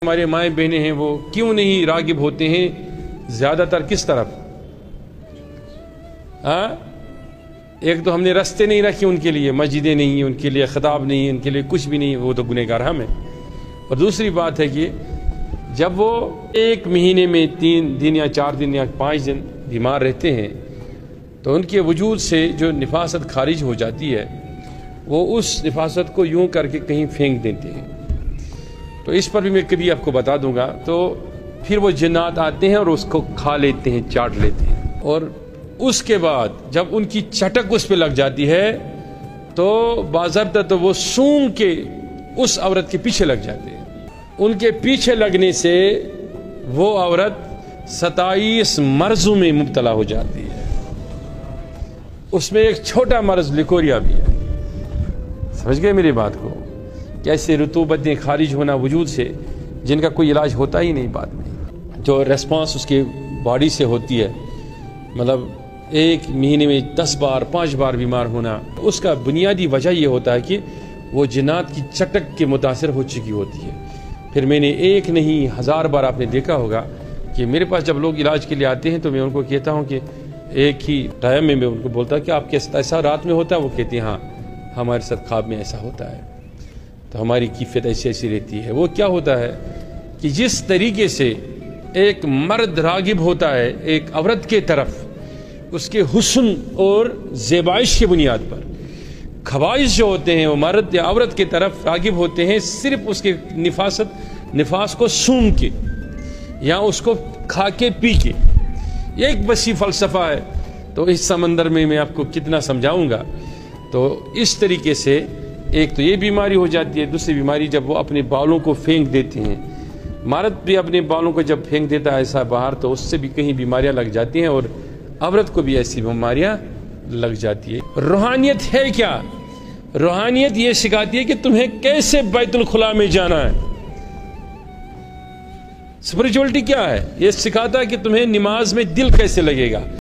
ہمارے مائیں بہنیں ہیں وہ کیوں نہیں راغب ہوتے ہیں زیادہ تر کس طرف؟ ایک تو ہم نے رستے نہیں رکھے ان کے لیے، مسجدیں نہیں ہیں ان کے لیے، خطاب نہیں ہے ان کے لیے، کچھ بھی نہیں، وہ تو گنہگار ہم ہیں۔ اور دوسری بات ہے کہ جب وہ ایک مہینے میں 3 دن یا 4 دن یا 5 دن بیمار رہتے ہیں تو ان کے وجود سے جو نفاست خارج ہو جاتی ہے وہ اس نفاست کو یوں کر کے کہیں پھینک دیتے ہیں۔ تو اس پر بھی میں کبھی آپ کو بتا دوں گا۔ تو پھر وہ جنات آتے ہیں اور اس کو کھا لیتے ہیں، چاٹ لیتے ہیں، اور اس کے بعد جب ان کی چٹک اس پہ لگ جاتی ہے تو باضابطہ تو وہ سونگ کے اس عورت کے پیچھے لگ جاتے ہیں۔ ان کے پیچھے لگنے سے وہ عورت 27 مرضوں میں مبتلا ہو جاتی ہے۔ اس میں ایک چھوٹا مرض لیکوریا بھی ہے۔ سمجھ گئے میری بات کو؟ کیسے رطوبتیں خارج ہونا وجود سے جن کا کوئی علاج ہوتا ہی نہیں بعد میں، جو ریسپانس اس کے باڈی سے ہوتی ہے، مطلب ایک مہینے میں 10 بار 5 بار بیمار ہونا، اس کا بنیادی وجہ یہ ہوتا ہے کہ وہ جنات کی چٹک کے متاثر ہو چکی ہوتی ہے۔ پھر میں نے ایک نہیں 1000 بار آپ نے دیکھا ہوگا کہ میرے پاس جب لوگ علاج کے لیے آتے ہیں تو میں ان کو کہتا ہوں کہ ایک ہی ٹائم میں ان کو بولتا کہ آپ کے ساتھ ایسا رات میں ہوتا ہے؟ وہ کہتے ہیں ہاں ہمارے ساتھ خواب میں ایسا ہوتا ہے۔ تو ہماری کیفیت ایسی رہتی ہے۔ وہ کیا ہوتا ہے کہ جس طریقے سے ایک مرد راغب ہوتا ہے ایک عورت کے طرف اس کے حسن اور زیبائش کی بنیاد پر، خواہش جو ہوتے ہیں وہ مرد یا عورت کے طرف راغب ہوتے ہیں صرف اس کے نفاس کو سونگ کے یا اس کو کھا کے پی کے۔ یہ ایک وسیع فلسفہ ہے، تو اس سمندر میں آپ کو کتنا سمجھاؤں گا۔ تو اس طریقے سے ایک تو یہ بیماری ہو جاتی ہے، دوسری بیماری جب وہ اپنے بالوں کو پھینک دیتے ہیں، مرد بھی اپنے بالوں کو جب پھینک دیتا ہے ایسا باہر تو اس سے بھی کہیں بیماریاں لگ جاتی ہیں اور عورت کو بھی ایسی بیماریاں لگ جاتی ہے۔ روحانیت ہے کیا؟ روحانیت یہ سکھاتی ہے کہ تمہیں کیسے بیت الخلا میں جانا ہے۔ اسپرچولیٹی کیا ہے؟ یہ سکھاتا ہے کہ تمہیں نماز میں دل کیسے لگے گا۔